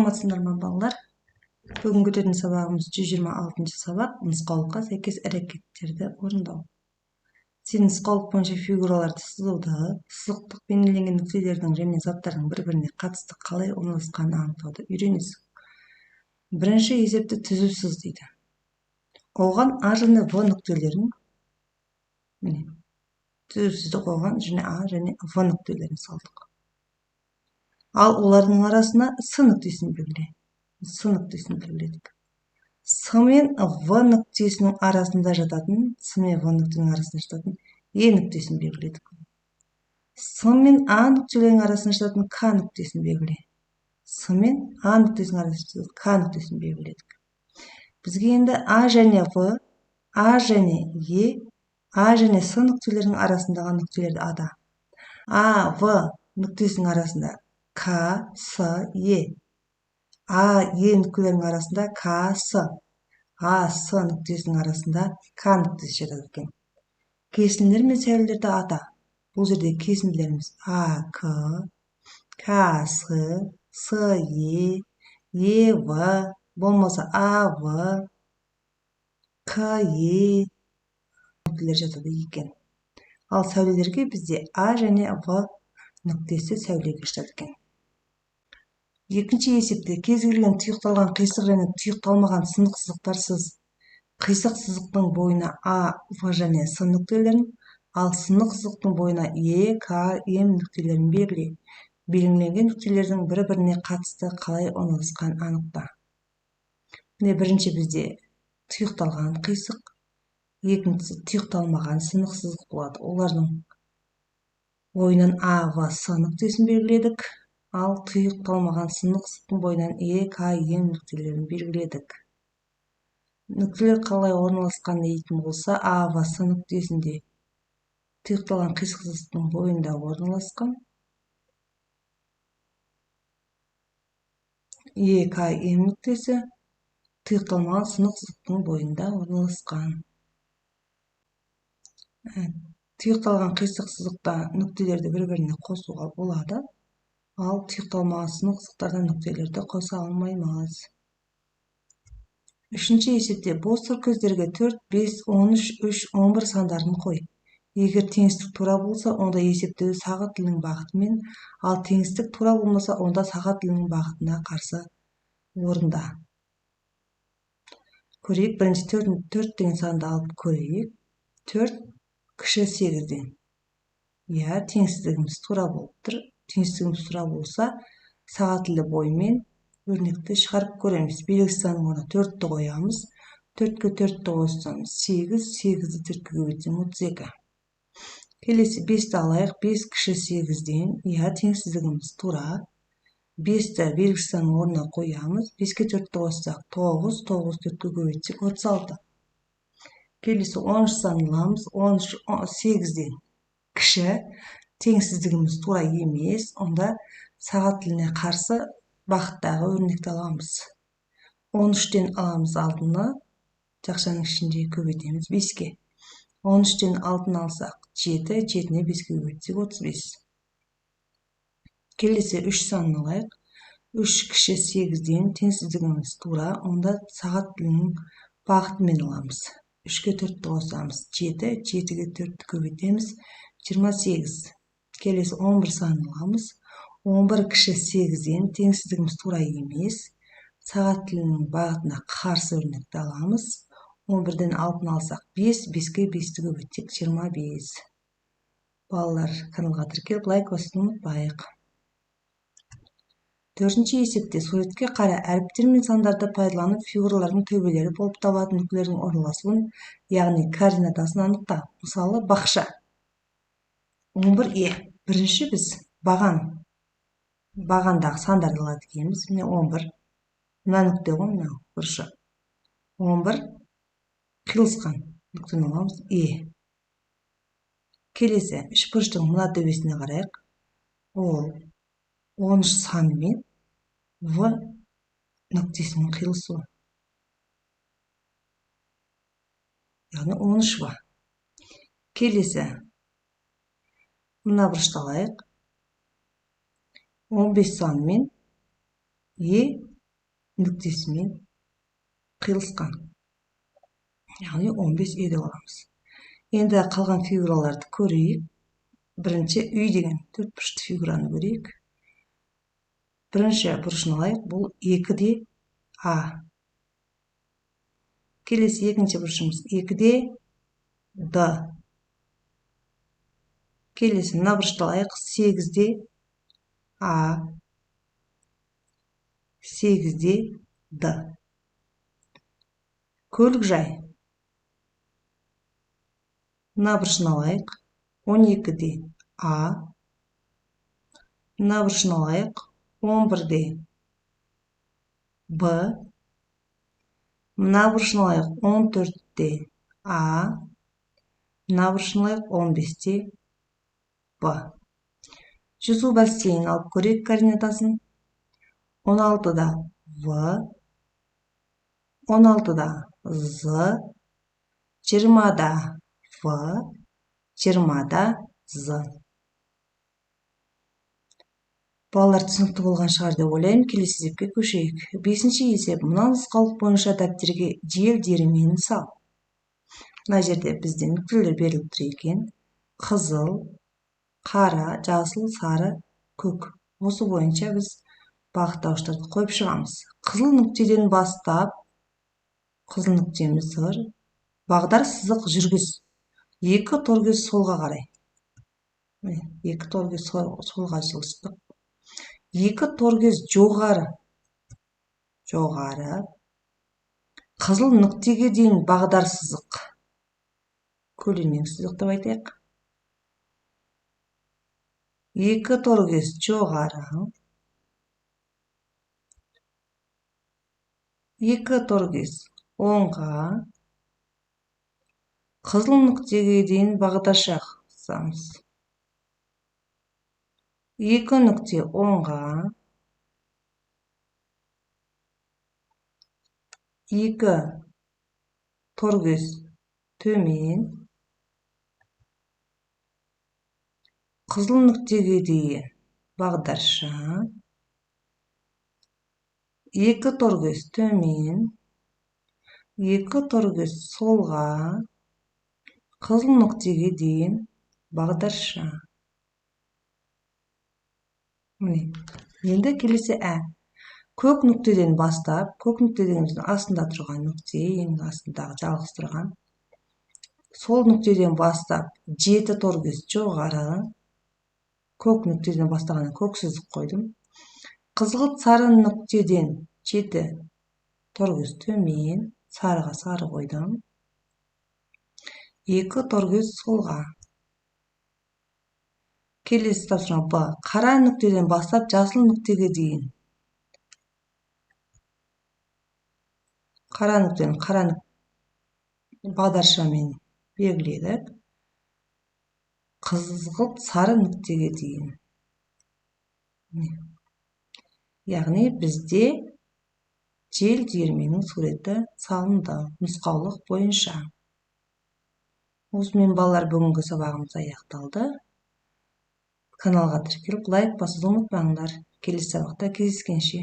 Саламатсыздар ма балалар? Бүгін көтеретін сабағымыз 126 сабақ, нұсқаулыққа сәйкес әрекеттерді орындау. Сен нұсқаулық бойынша фигураларды сызуды, сызықтық бейнеленген нүктелердің және заттардың бір-біріне қатысты қалай орналасқанын анықтауды үйренесің. Бірінші есепті түзу сыз дейді. Оған А және В нүктелерін, түзу сызды қойған және А және В нүктелерін салдық. Ал олардың арасына С нүктесін белгіле. С нүктесін белгіледік. С мен В нүктесінің арасында жататын, С мен В нүктесінің арасында жататын Е нүктесін белгіледік. С мен А нүктелерінің арасында жататын К нүктесін белгіле. С мен А нүктесінің арасында жататын К нүктесін белгіледік. Бізге енді А және В, А және Е, А және С нүктелерінің арасындағы нүктелерді ата. А, В нүктесінің арасында К, С, Е. А, Е нүктелерінің арасында К, С. А, С нүктесінің арасында К нүктесі жатады екен. Кесінділер мен сәулелерді ата. Бұл жерде кесінділеріміз А, К, К, С, Е, В, болмаса А, В, К, Е нүктелер жатады екен. Ал сәулелерге бізде А және В нүктесі сәулеге жатады екен. Екінші есепте кез келген тұйықталған қисық және тұйықталмаған сынық сызықтарсыз қисық сызықтың бойына А, В және С нүктелерін, ал сынық сызықтың бойына Е, К, М нүктелерін белгіле. Белгіленген нүктелердің бір-біріне қатысты қалай орналасқанын анықта. Бірінші бізде тұйықталған қисық, екіншісі тұйықталмаған сынық сызық болады. Олардың бойынан А, В, С нүктесін белгіледік. Ал тұйықталмаған сынық сызықтың бойынан Е, К, М нүктелерін белгіледік. Нүктелер қалай орналасқан дейтін болса, А, В, С нүктесінде тұйықталған қисық сызықтың бойында орналасқан. Е, К, М нүктесі тұйықталмаған сынық сызықтың бойында орналасқан. Тұйықталған қисық сызықта нүктелерді бір-біріне қосуға болады. Ал тұйықталмаған сынық сызықтарда нүктелерді қоса алмаймыз. Үшінші есепте бос көздерге 4, 5, 13, 3, 11 сандарын қой. Егер теңістік тура болса, онда есептеуді сағат тілінің бағытымен, ал теңістік тура болмаса, онда сағат тілінің бағытына қарсы орында. Көрейік, бірінші 4 деген санды алып көрейік. 4 кіші 8-ден. Теңсіздігіміз тура болып тұр. Теңсіздігіміз тура болса, сағат тілі бойымен өрнекті шығарып көреміз. Белгісіз санның орнына 4-ті қоямыз. 4-ке 4-ті қоссаңыз 8, 8-ді 4-ке көбейтсем 32. Келесі 5-ті алайық. 5 кіші 8-ден. Теңсіздігіміз тура. 5-ті белгісіз санның орнына қоямыз. 5-ке 4-ті қоссақ 9, 9 4-ке көбейтсек 36. Келесі 13 санын аламыз. 13 8-ден кіші. Теңсіздігіміз тура емес, онда сағат тіліне қарсы бағыттағы өрнекті аламыз. 13-тен аламыз алтыны, жақшаның ішінде көбейтеміз 5-ке. 13-тен алтын алсақ 7, 7-не 5-ке көбейтсек 35. Келесі 3 санын алайық. 3 кіші 8-ден теңсіздігіміз тура, онда сағат тілінің бағытымен аламыз. 3-ке 4-ті қосамыз 7, 7-ге 4-ті көбейтеміз 28. Келесі 11 санын аламыз. 11 кіші 8-ден теңсіздігіміз тура емес. Сағат тілінің бағытына қарсы өрнекті аламыз. 11-ден алтын алсақ 5, 5-ке 5-ті көбейтсек 25. Балалар, каналға тіркеліп лайк басуды ұмытпайық. Төртінші есепте суретке қара әріптер мен сандарды пайдаланып фигуралардың төбелері болып табылатын нүктелердің орналасуын, яғни координатасын анықта. Мысалы, бақша. 11 бірінші біз бағандағы сандарды алады екенбіз. 11. Мына нүкте ғой, мынау бұрышы. 11 қиылысқан нүктені аламыз Келесі үшбұрыштың мына төбесіне қарайық. Ол 13 саны мен В нүктесінің қиылысуы. Яғни 13 В. Келесі мына бұрышты алайық. 15 саны мен нүктесімен қиылысқан. Яғни 15 деп аламыз. Енді қалған фигураларды көрейік. Бірінші үй деген төрт бұрышты фигураны көрейік. Бірінші бұрышын алайық, бұл 2-де А. Келесі екінші бұрышымыз 2-де Д. Келесі мына бұрышты алайық, 8-де А, 8-де Д. Көлік жай. Мына бұрышын алайық, 12-де А. Мына бұрышын алайық, 11-де Б. Мына бұрышын алайық, 14-де А. Мына бұрышын алайық, 15-де Б. Жүзу бассейн алып көрейік координатасын. 16-да В, 16-да З, 20-да В, 20-да З. Балалар түсінікті болған шығар деп ойлаймын. Келесі есепке көшейік. 5-ші есеп. Мына нұсқаулық бойынша дәптерге жел диірменін сал. Мына жерде бізде нүктелер беріліп тұр екен. Қызыл, қара, жасыл, сары, көк. Осы бойынша біз бағыттауыштарды қойып шығамыз. Қызыл нүктеден бастап, қызыл нүктеміз тұр. Бағдар сызық жүргіз. 2 торкөз солға қарай. 2 торкөз солға жылыстық. 2 торкөз жоғары. Жоғары. Қызыл нүктеге дейін бағдар сызық. Көлденең сызық деп айтайық. 2 торкөз жоғары. 2 торкөз оңға. Қызыл нүктеге дейін бағдарша сызамыз. 2 нүкте оңға. 2 торкөз төмен. Қызыл нүктеге дейін бағдарша. 2 торкөз төмен. 2 торкөз солға. Қызыл нүктеге дейін бағдарша. Енді келесі ә. Көк нүктеден бастап, көк нүкте дегеніміздің астында тұрған нүкте, ең астындағы жалғыз тұрған. Сол нүктеден бастап 7 торкөз жоғары. Көк нүктеден бастағанда көк сызық қойдым. Қызғылт сары нүктеден 7 торкөз төмен, сарыға сары қойдым. 2 торкөз солға. Келесі тапсырма Б. Қара нүктеден бастап жасыл нүктеге дейін. Қара нүктені бағдаршамен белгіледік. Қызғылт сары нүктеге дейін. Яғни бізде жел диірменінің суреті салынды нұсқаулық бойынша. Осымен балалар бүгінгі сабағымыз аяқталды. Каналға тіркеліп лайк басуды ұмытпаңдар. Келесі сабақта кездескенше.